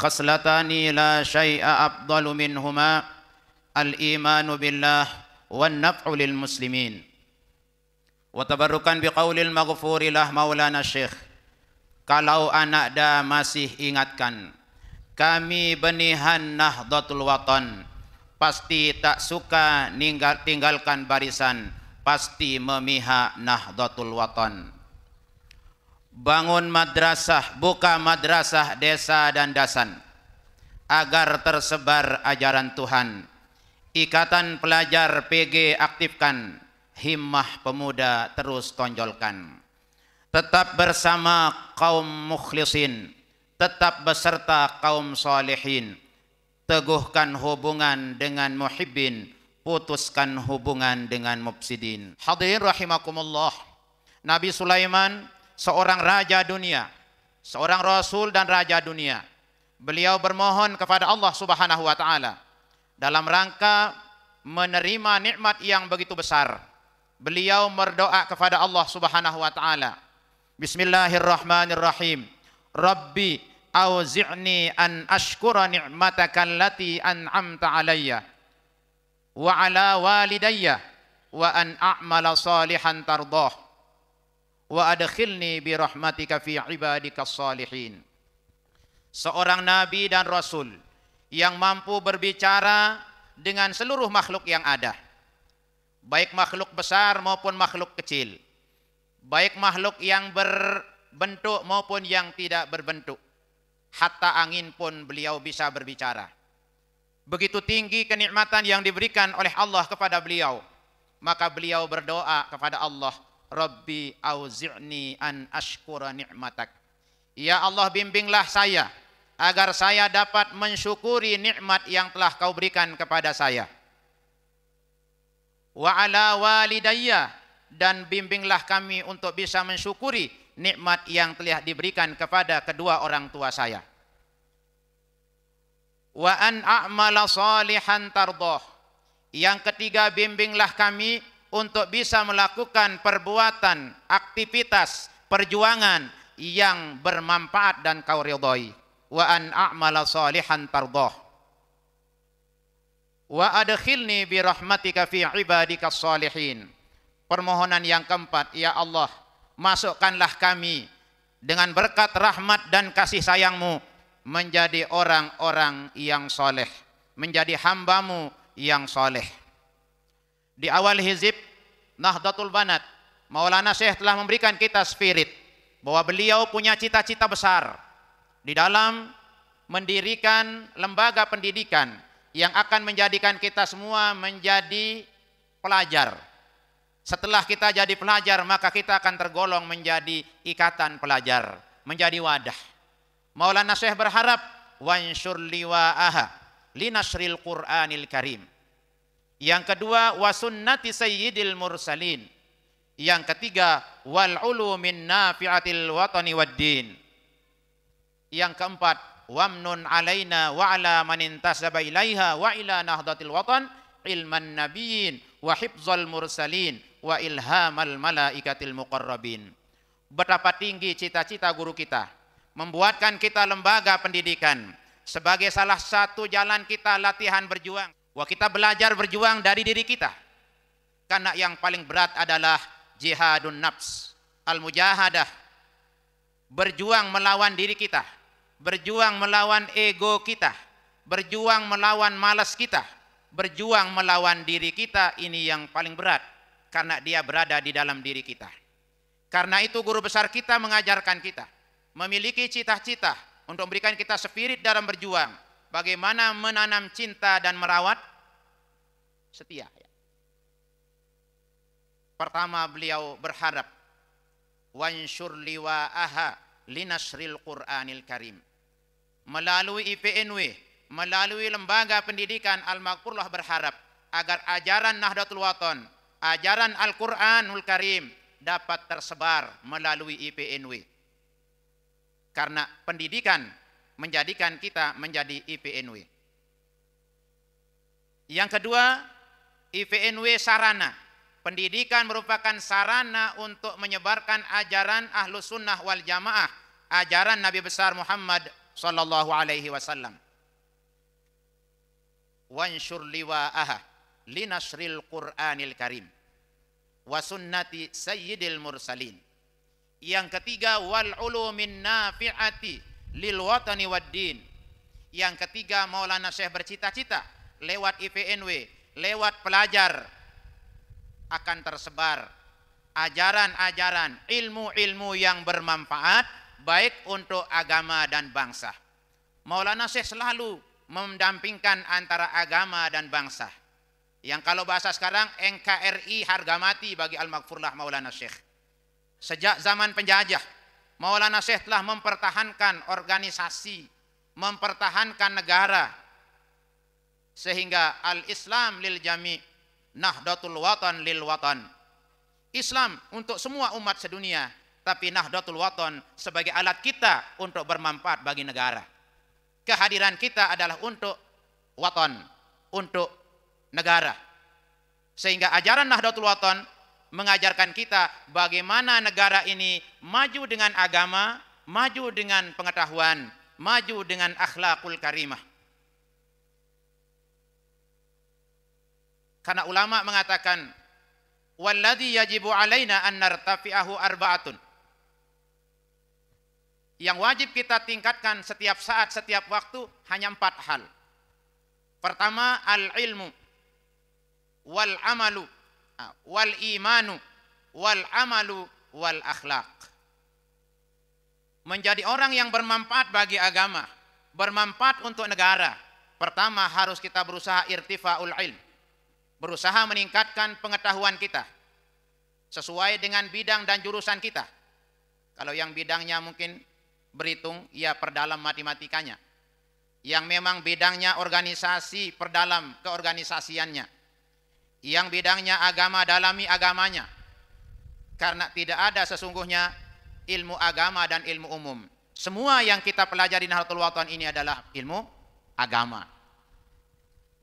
khaslatani la syai'a afdalu minhuma al-imanu billah wan naf'u lil muslimin. Wa tabarrukan biqaulil maghfuri lah Maulana Syekh, kalau anak da masih ingatkan, kami benihan Nahdlatul Watan pasti tak suka tinggalkan barisan, pasti memihak Nahdlatul Watan. Bangun madrasah, buka madrasah desa dan dasan agar tersebar ajaran Tuhan. Ikatan pelajar PG aktifkan, himmah pemuda terus tonjolkan. Tetap bersama kaum mukhlisin, tetap beserta kaum salihin. Teguhkan hubungan dengan muhibbin, putuskan hubungan dengan mufsidin. Hadirin rahimakumullah, Nabi Sulaiman seorang raja dunia, seorang rasul dan raja dunia. Beliau bermohon kepada Allah Subhanahu wa taala dalam rangka menerima nikmat yang begitu besar. Beliau berdoa kepada Allah Subhanahu wa taala. Bismillahirrahmanirrahim. Rabbi auzi'ni an ashkura ni'mataka allati an'amta alayya wa ala walidayya wa an a'mala salihan tardah wa adkhilni bi rahmatika fi ibadikas salihin. Seorang nabi dan rasul yang mampu berbicara dengan seluruh makhluk yang ada, baik makhluk besar maupun makhluk kecil, baik makhluk yang berbentuk maupun yang tidak berbentuk. Hatta angin pun beliau bisa berbicara. Begitu tinggi kenikmatan yang diberikan oleh Allah kepada beliau, maka beliau berdoa kepada Allah, Rabbi auzi'ni an ashkura ni'matak. Ya Allah, bimbinglah saya agar saya dapat mensyukuri nikmat yang telah kau berikan kepada saya. Wa ala walidayya, dan bimbinglah kami untuk bisa mensyukuri nikmat yang telah diberikan kepada kedua orang tua saya. Wa an a'mala salihan tardah. Yang ketiga, bimbinglah kami untuk bisa melakukan perbuatan, aktivitas, perjuangan yang bermanfaat dan kau ridhai. Wa an a'mala salihan tardah. Wa adkhilni bi rahmatika fi ibadikas salihin. Permohonan yang keempat, ya Allah, masukkanlah kami dengan berkat rahmat dan kasih sayangmu menjadi orang-orang yang soleh, menjadi hambamu yang soleh. Di awal hizib Nahdlatul Banat, Maulana Syekh telah memberikan kita spirit bahwa beliau punya cita-cita besar di dalam mendirikan lembaga pendidikan yang akan menjadikan kita semua menjadi pelajar. Setelah kita jadi pelajar, maka kita akan tergolong menjadi ikatan pelajar, menjadi wadah. Maulana Syekh berharap wansyur liwa'aha linasril Qur'anil Karim. Yang kedua, wa sunnati sayyidil mursalin. Yang ketiga, wal ulumin nafi'atil watani waddin. Yang keempat, wamnun alaina wa ala man intasaba ilaiha wa ila nahdlatil watan ilman nabiyyin wa hifzal mursalin wa ilhamal malaikatil muqarrabin. Betapa tinggi cita-cita guru kita membuatkan kita lembaga pendidikan sebagai salah satu jalan kita latihan berjuang. Wah, kita belajar berjuang dari diri kita. Karena yang paling berat adalah jihadun nafs, al-mujahadah. Berjuang melawan diri kita, berjuang melawan ego kita, berjuang melawan malas kita, berjuang melawan diri kita. Ini yang paling berat karena dia berada di dalam diri kita. Karena itu guru besar kita mengajarkan kita memiliki cita-cita untuk memberikan kita spirit dalam berjuang. Bagaimana menanam cinta dan merawat setia. Pertama, beliau berharap wansyur liwa'aha linasril Qur'anil Karim. Melalui IPNW, melalui lembaga pendidikan Al-Maghfurlah berharap agar ajaran Nahdlatul Watan, ajaran Al-Qur'anul Karim dapat tersebar melalui IPNW. Karena pendidikan menjadikan kita menjadi IPNW. Yang kedua, IPNW sarana. Pendidikan merupakan sarana untuk menyebarkan ajaran Ahlus Sunnah wal Jamaah, ajaran Nabi besar Muhammad sallallahu alaihi wasallam. Wansyur liwa'aha linasril Qur'anil Karim wa sunnati sayyidil mursalin. Yang ketiga, wal ulumin nafi'ati lil watani wad din. Yang ketiga, Maulana Syekh bercita-cita lewat IPNW, lewat pelajar akan tersebar ajaran-ajaran, ilmu-ilmu yang bermanfaat baik untuk agama dan bangsa. Maulana Syekh selalu mendampingkan antara agama dan bangsa. Yang kalau bahasa sekarang NKRI harga mati bagi Al-Maghfurlah Maulana Syekh. Sejak zaman penjajah, Maulana Syekh telah mempertahankan organisasi, mempertahankan negara, sehingga al-Islam lil jami', nahdlatul watan lil watan. Islam untuk semua umat sedunia, tapi nahdlatul watan sebagai alat kita untuk bermanfaat bagi negara. Kehadiran kita adalah untuk watan, untuk negara. Sehingga ajaran Nahdlatul Watan mengajarkan kita bagaimana negara ini maju dengan agama, maju dengan pengetahuan, maju dengan akhlakul karimah. Karena ulama mengatakan, walladzi yajibu alaina an nartafi'ahu arba'atun. Yang wajib kita tingkatkan setiap saat, setiap waktu hanya 4 hal. Pertama, al-ilmu wal amalu wal imanu wal amalu wal akhlaq. Menjadi orang yang bermanfaat bagi agama, bermanfaat untuk negara, pertama harus kita berusaha irtifa'ul ilm, berusaha meningkatkan pengetahuan kita sesuai dengan bidang dan jurusan kita. Kalau yang bidangnya mungkin berhitung, ya perdalam matematikanya. Yang memang bidangnya organisasi, perdalam keorganisasiannya. Yang bidangnya agama, dalami agamanya. Karena tidak ada sesungguhnya ilmu agama dan ilmu umum. Semua yang kita pelajari Nahdlatul Watan ini adalah ilmu agama.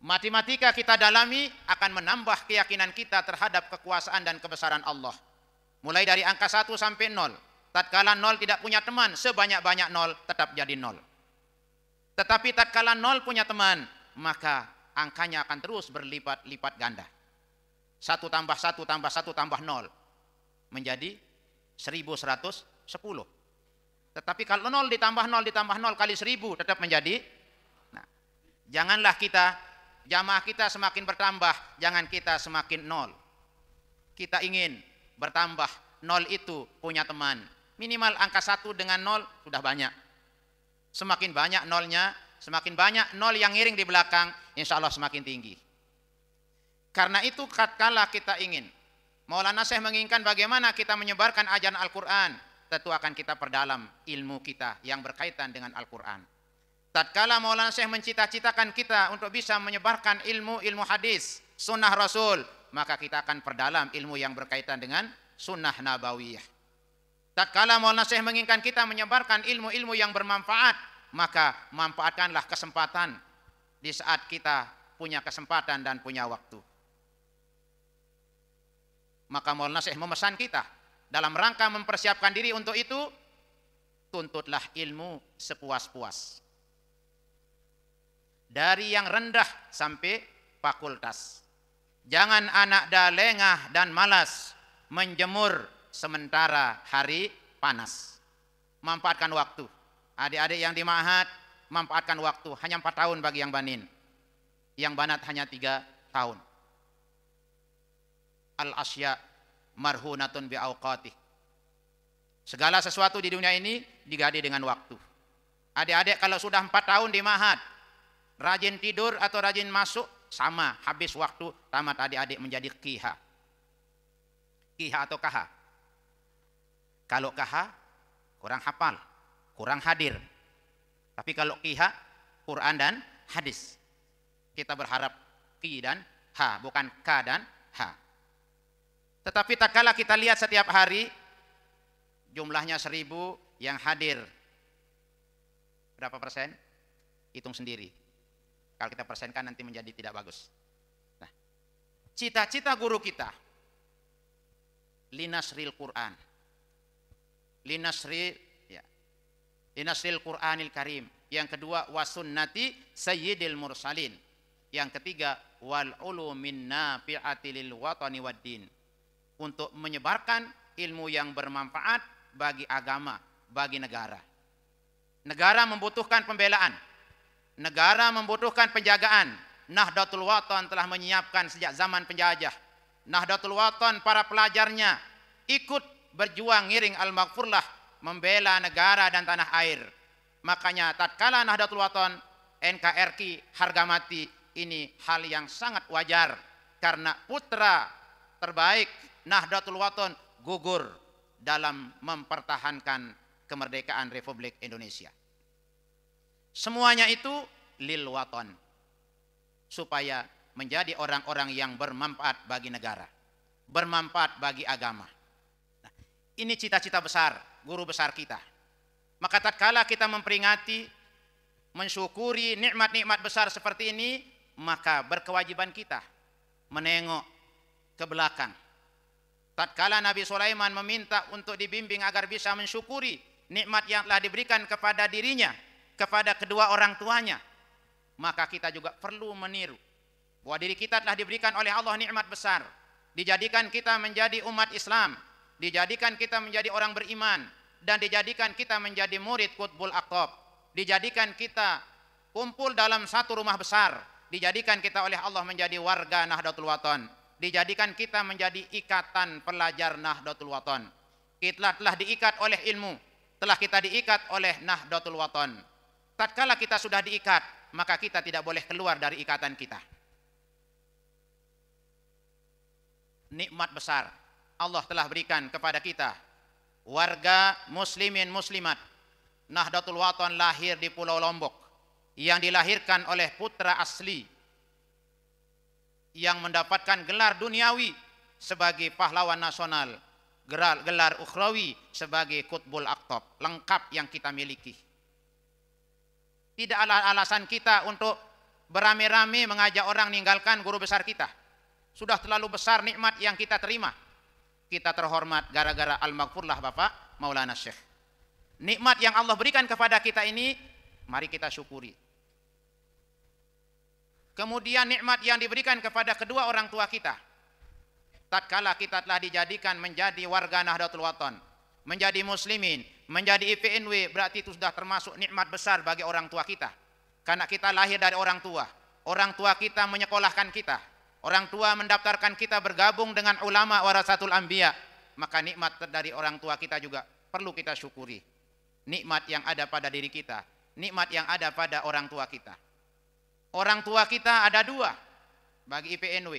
Matematika kita dalami akan menambah keyakinan kita terhadap kekuasaan dan kebesaran Allah. Mulai dari angka 1 sampai 0. Tatkala 0 tidak punya teman, sebanyak-banyak 0 tetap jadi 0. Tetapi tatkala 0 punya teman, maka angkanya akan terus berlipat-lipat ganda. 1 tambah 1 tambah 1 tambah 0 menjadi 1110. Tetapi kalau 0 ditambah 0 ditambah 0 kali 1000 tetap menjadi. Nah, janganlah kita, jamaah kita semakin bertambah, jangan kita semakin 0. Kita ingin bertambah, 0 itu punya teman. Minimal angka 1 dengan 0 sudah banyak. Semakin banyak nolnya, semakin banyak 0 yang ngiring di belakang, insya Allah semakin tinggi. Karena itu tatkala kita ingin, Maulana Syekh menginginkan bagaimana kita menyebarkan ajaran Al-Quran, tentu akan kita perdalam ilmu kita yang berkaitan dengan Al-Quran. Tatkala Maulana Syekh mencita-citakan kita untuk bisa menyebarkan ilmu hadis, sunnah Rasul, maka kita akan perdalam ilmu yang berkaitan dengan sunnah nabawiyah. Tatkala Maulana Syekh menginginkan kita menyebarkan ilmu-ilmu yang bermanfaat, maka manfaatkanlah kesempatan di saat kita punya kesempatan dan punya waktu. Maka Maulana Syekh memesan kita dalam rangka mempersiapkan diri untuk itu, tuntutlah ilmu sepuas-puas. Dari yang rendah sampai fakultas. Jangan anak lengah dan malas menjemur sementara hari panas. Manfaatkan waktu. Adik-adik yang di ma'had, manfaatkan waktu. Hanya 4 tahun bagi yang banin. Yang banat hanya 3 tahun. Al-asya marhunatun bi'auqatih. Segala sesuatu di dunia ini digadi dengan waktu. Adik-adik kalau sudah 4 tahun di ma'had, rajin tidur atau rajin masuk, sama, habis waktu, tamat adik-adik menjadi kiha. Kiha atau kaha. Kalau kaha, kurang hafal, kurang hadir. Tapi kalau kiha, Quran dan hadis. Kita berharap ki dan ha, bukan ka dan ha. Tetapi tak kala kita lihat setiap hari, jumlahnya 1000 yang hadir. Berapa persen? Hitung sendiri. Kalau kita persenkan nanti menjadi tidak bagus. Nah, cita-cita guru kita, linasril Quran. Linasril Quranil Karim. Yang kedua, wasunnati sayyidil mursalin. Yang ketiga, wal ulumin nafi'ati lil watani wad din. Untuk menyebarkan ilmu yang bermanfaat bagi agama, bagi negara. Negara membutuhkan pembelaan. Negara membutuhkan penjagaan. Nahdlatul Watan telah menyiapkan sejak zaman penjajah. Nahdlatul Watan, para pelajarnya ikut berjuang ngiring Al-Maghfurlah membela negara dan tanah air. Makanya tatkala Nahdlatul Watan, NKRI harga mati, ini hal yang sangat wajar karena putra terbaik Nahdlatul Watan gugur dalam mempertahankan kemerdekaan Republik Indonesia. Semuanya itu lil watan, supaya menjadi orang-orang yang bermanfaat bagi negara, bermanfaat bagi agama. Nah, ini cita-cita besar guru besar kita. Maka tatkala kita memperingati, mensyukuri nikmat-nikmat besar seperti ini, maka berkewajiban kita menengok ke belakang. Tatkala Nabi Sulaiman meminta untuk dibimbing agar bisa mensyukuri nikmat yang telah diberikan kepada dirinya, kepada kedua orang tuanya, maka kita juga perlu meniru bahwa diri kita telah diberikan oleh Allah nikmat besar, dijadikan kita menjadi umat Islam, dijadikan kita menjadi orang beriman, dan dijadikan kita menjadi murid Qutbul Aqtab, dijadikan kita kumpul dalam satu rumah besar, dijadikan kita oleh Allah menjadi warga Nahdlatul Watan, dijadikan kita menjadi ikatan pelajar Nahdlatul Watan. Kita telah diikat oleh ilmu, telah kita diikat oleh Nahdlatul Watan. Tatkala kita sudah diikat, maka kita tidak boleh keluar dari ikatan kita. Nikmat besar Allah telah berikan kepada kita, warga muslimin muslimat. Nahdlatul Watan lahir di Pulau Lombok, yang dilahirkan oleh putra asli yang mendapatkan gelar duniawi sebagai pahlawan nasional, gelar ukhrawi sebagai Qutbul Aqtab, lengkap yang kita miliki. Tidak ada alasan kita untuk beramai-ramai mengajak orang meninggalkan guru besar kita. Sudah terlalu besar nikmat yang kita terima. Kita terhormat gara-gara Al-Maghfurlah Bapak Maulana Syekh. Nikmat yang Allah berikan kepada kita ini, mari kita syukuri. Kemudian nikmat yang diberikan kepada kedua orang tua kita. Tatkala kita telah dijadikan menjadi warga Nahdlatul Watan, menjadi muslimin, menjadi IPNW, berarti itu sudah termasuk nikmat besar bagi orang tua kita. Karena kita lahir dari orang tua kita menyekolahkan kita, orang tua mendaftarkan kita bergabung dengan ulama warasatul anbiya, maka nikmat dari orang tua kita juga perlu kita syukuri. Nikmat yang ada pada diri kita, nikmat yang ada pada orang tua kita. Orang tua kita ada dua bagi IPNW,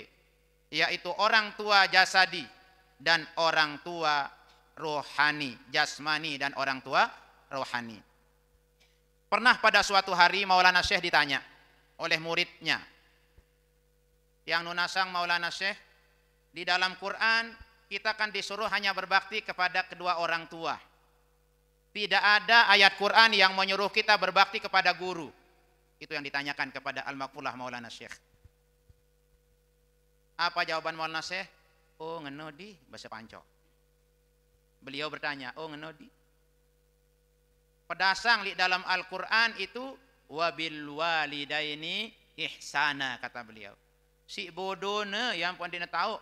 yaitu orang tua jasadi dan orang tua rohani, jasmani dan orang tua rohani. Pernah pada suatu hari Maulana Syekh ditanya oleh muridnya, yang nunasang Maulana Syekh, di dalam Quran kita kan disuruh hanya berbakti kepada kedua orang tua. Tidak ada ayat Quran yang menyuruh kita berbakti kepada guru. Itu yang ditanyakan kepada Al-Maghfurlah Maulana Syekh. Apa jawaban Maulana Syekh? Oh ngenodi bahasa Panco. Beliau bertanya, oh ngenodi. Pedasang di dalam Al-Quran itu wabil walidaini ihsana, kata beliau. Si bodone yang pun dina tahu.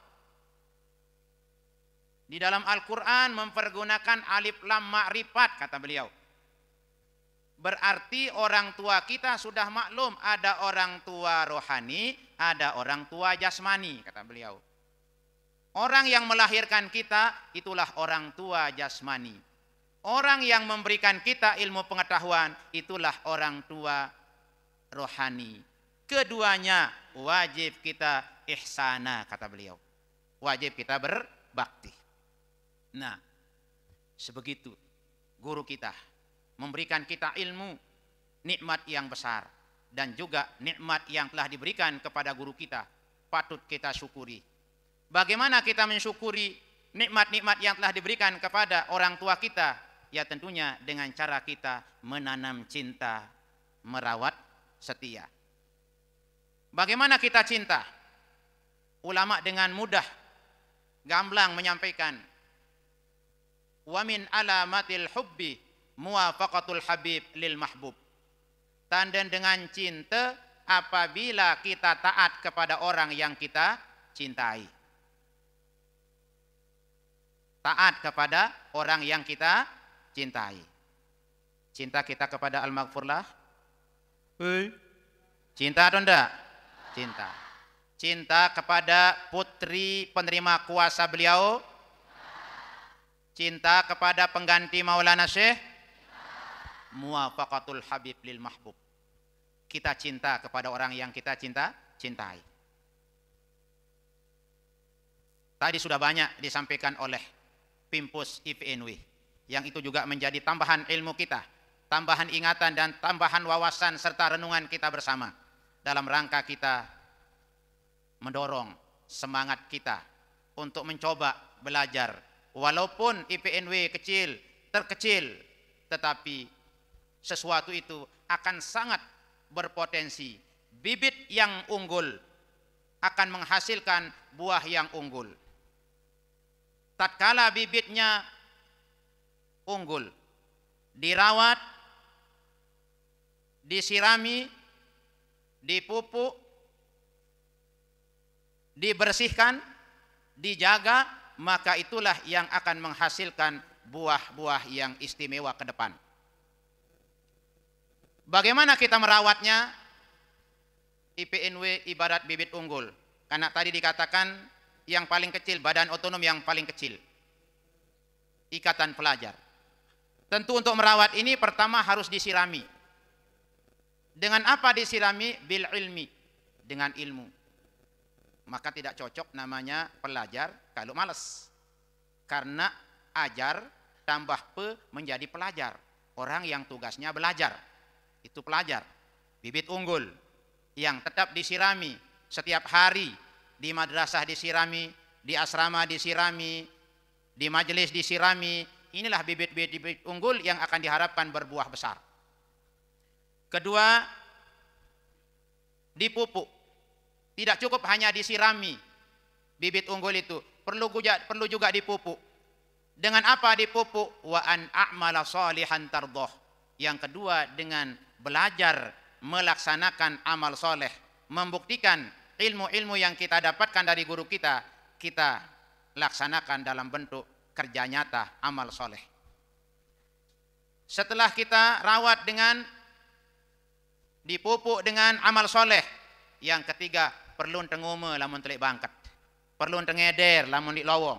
Di dalam Al-Quran mempergunakan alif lam ma'rifat, kata beliau. Berarti orang tua kita sudah maklum, ada orang tua rohani, ada orang tua jasmani, kata beliau. Orang yang melahirkan kita itulah orang tua jasmani. Orang yang memberikan kita ilmu pengetahuan itulah orang tua rohani. Keduanya wajib kita ihsana, kata beliau. Wajib kita berbakti. Nah, sebegitu guru kita memberikan kita ilmu, nikmat yang besar, dan juga nikmat yang telah diberikan kepada guru kita, patut kita syukuri. Bagaimana kita mensyukuri nikmat-nikmat yang telah diberikan kepada orang tua kita? Ya tentunya dengan cara kita menanam cinta, merawat setia. Bagaimana kita cinta? Ulama dengan mudah, gamblang menyampaikan, wa min alamatil hubbi muwafaqatul habib lil mahbub. tanda dengan cinta apabila kita taat kepada orang yang kita cintai. Taat kepada orang yang kita cintai. Cinta kita kepada Al-Maghfurlah? Cinta atau enggak? Cinta. Cinta kepada putri penerima kuasa beliau? Cinta kepada pengganti Maulana Syekh? Muwafaqatul Habib lil Mahbub. Kita cinta kepada orang yang kita cintai. Tadi sudah banyak disampaikan oleh Pimpus IPNW, yang itu juga menjadi tambahan ilmu kita, tambahan ingatan dan tambahan wawasan serta renungan kita bersama dalam rangka kita mendorong semangat kita untuk mencoba belajar. Walaupun IPNW terkecil, tetapi sesuatu itu akan sangat berpotensi. Bibit yang unggul akan menghasilkan buah yang unggul. Tatkala bibitnya unggul, dirawat, disirami, dipupuk, dibersihkan, dijaga, maka itulah yang akan menghasilkan buah-buah yang istimewa ke depan. Bagaimana kita merawatnya? IPNW ibarat bibit unggul. Karena tadi dikatakan yang paling kecil, badan otonom yang paling kecil, ikatan pelajar. Tentu untuk merawat ini pertama harus disirami. Dengan apa disirami? Bil ilmi, dengan ilmu. Maka tidak cocok namanya pelajar kalau malas. Karena ajar tambah menjadi pelajar. Orang yang tugasnya belajar, itu pelajar. Bibit unggul yang tetap disirami setiap hari, di madrasah disirami, di asrama disirami, di majelis disirami. Inilah bibit-bibit unggul yang akan diharapkan berbuah besar. Kedua, dipupuk. Tidak cukup hanya disirami bibit unggul itu, perlu juga dipupuk. Dengan apa dipupuk? Wa an a'mala shalihan tardhah. Yang kedua, dengan belajar melaksanakan amal soleh, membuktikan ilmu-ilmu yang kita dapatkan dari guru kita, kita laksanakan dalam bentuk kerja nyata, amal soleh. Setelah kita rawat dengan dipupuk dengan amal soleh, yang ketiga, perlu tengume lamun telik bangkat, perlu tengeder lamun di lowong.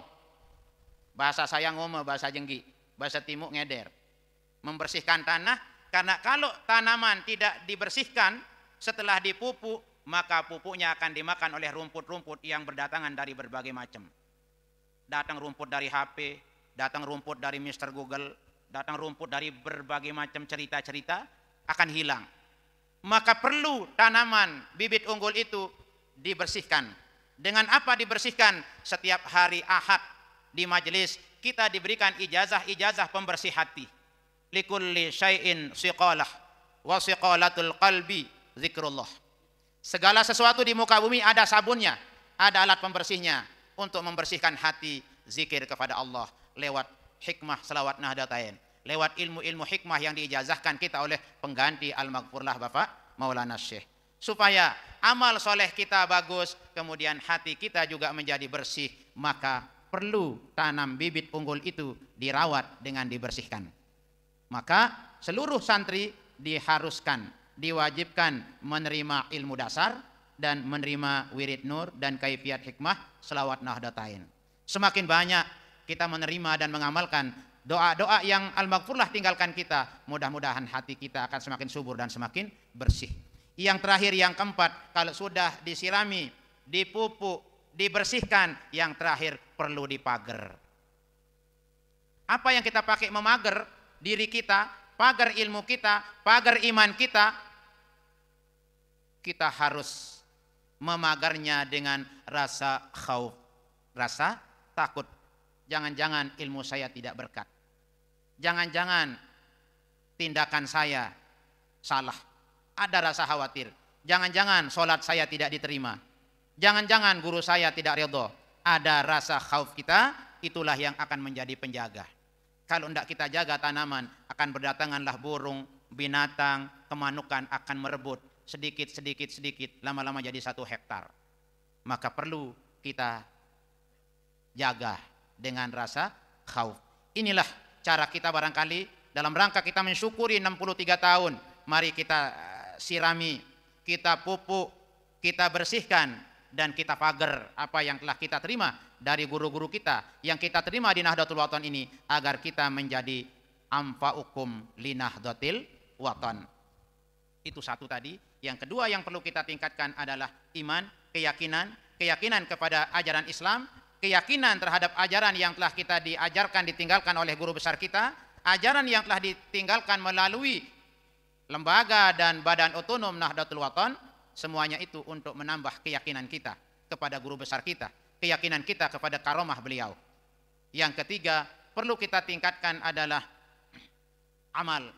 Bahasa saya ngome, bahasa jenggi, bahasa timuk ngeder. Membersihkan tanah, karena kalau tanaman tidak dibersihkan setelah dipupuk, maka pupuknya akan dimakan oleh rumput-rumput yang berdatangan dari berbagai macam. Datang rumput dari HP, datang rumput dari Mr. Google, datang rumput dari berbagai macam cerita-cerita, akan hilang. Maka perlu tanaman bibit unggul itu dibersihkan. Dengan apa dibersihkan? Setiap hari Ahad di majelis kita diberikan ijazah pembersih hati. Likulli syai'in siqalah wa siqalatul qalbi zikrullah. Segala sesuatu di muka bumi ada sabunnya, ada alat pembersihnya untuk membersihkan hati, zikir kepada Allah lewat hikmah selawat Nahdlatain, lewat ilmu-ilmu hikmah yang diijazahkan kita oleh pengganti Al-Maghfurlah Bapak Maulana Syekh. Supaya amal soleh kita bagus, kemudian hati kita juga menjadi bersih, maka perlu tanam bibit unggul itu dirawat dengan dibersihkan. Maka seluruh santri diharuskan, diwajibkan menerima ilmu dasar dan menerima wirid nur dan kaifiat hikmah selawat Nahdlatain. Semakin banyak kita menerima dan mengamalkan doa-doa yang Al-Maghfurlah tinggalkan kita, mudah-mudahan hati kita akan semakin subur dan semakin bersih. Yang terakhir, yang keempat, kalau sudah disirami, dipupuk, dibersihkan, yang terakhir perlu dipagar. Apa yang kita pakai memagar diri kita, pagar ilmu kita, pagar iman kita? Kita harus memagarnya dengan rasa khauf, rasa takut. Jangan-jangan ilmu saya tidak berkat, jangan-jangan tindakan saya salah, ada rasa khawatir, jangan-jangan sholat saya tidak diterima, jangan-jangan guru saya tidak ridho, ada rasa khauf kita. Itulah yang akan menjadi penjaga. Kalau tidak kita jaga tanaman, akan berdatanganlah burung, binatang, kemanukan akan merebut sedikit, lama-lama jadi 1 hektar. Maka perlu kita jaga dengan rasa khauf. Inilah cara kita barangkali dalam rangka kita mensyukuri 63 tahun. Mari kita sirami, kita pupuk, kita bersihkan, dan kita pagar apa yang telah kita terima dari guru-guru kita, yang kita terima di Nahdlatul Wathon ini, agar kita menjadi anfa'ukum li Nahdlatil Wathon. Itu satu tadi. Yang kedua yang perlu kita tingkatkan adalah iman, keyakinan kepada ajaran Islam, keyakinan terhadap ajaran yang telah kita diajarkan, ditinggalkan oleh guru besar kita, ajaran yang telah ditinggalkan melalui lembaga dan badan otonom Nahdlatul Wathon. Semuanya itu untuk menambah keyakinan kita kepada guru besar kita, keyakinan kita kepada karomah beliau. Yang ketiga perlu kita tingkatkan adalah amal,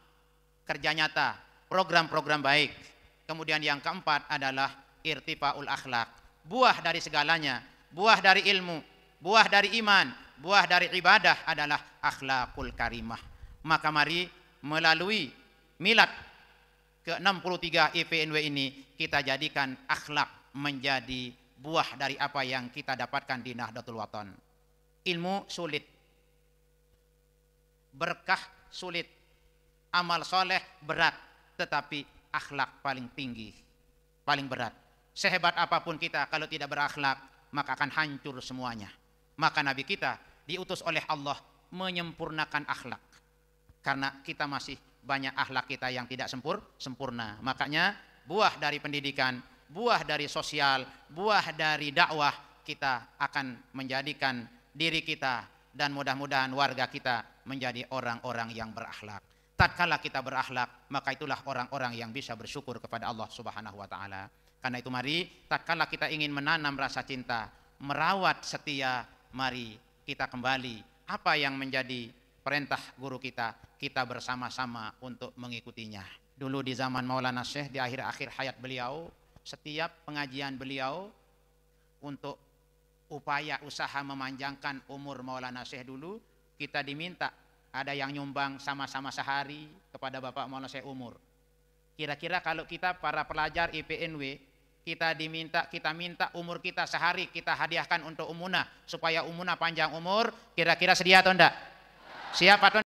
kerja nyata, program-program baik. Kemudian yang keempat adalah irtifaul akhlak, buah dari segalanya, buah dari ilmu, buah dari iman, buah dari ibadah adalah akhlakul karimah. Maka mari melalui milad ke-63 IPNW ini kita jadikan akhlak menjadi buah dari apa yang kita dapatkan di Nahdlatul Wathon. Ilmu sulit, berkah sulit, amal soleh berat, tetapi akhlak paling tinggi, paling berat. Sehebat apapun kita, kalau tidak berakhlak maka akan hancur semuanya. Maka Nabi kita diutus oleh Allah menyempurnakan akhlak, karena kita masih banyak akhlak kita yang tidak sempurna. Makanya buah dari pendidikan, buah dari sosial, buah dari dakwah, kita akan menjadikan diri kita dan mudah-mudahan warga kita menjadi orang-orang yang berakhlak. Tatkala kita berakhlak, maka itulah orang-orang yang bisa bersyukur kepada Allah Subhanahu wa taala. Karena itu mari tatkala kita ingin menanam rasa cinta, merawat setia, mari kita kembali apa yang menjadi perintah guru kita, kita bersama-sama untuk mengikutinya. Dulu di zaman Maulana Syekh, di akhir-akhir hayat beliau, setiap pengajian beliau untuk upaya usaha memanjangkan umur Maulana Syekh dulu, kita diminta ada yang nyumbang sama-sama sehari kepada Bapak Maulana Syekh umur. Kira-kira kalau kita para pelajar IPNW, kita minta umur kita sehari kita hadiahkan untuk Umunah supaya Umunah panjang umur, kira-kira sedia atau enggak? Siap atau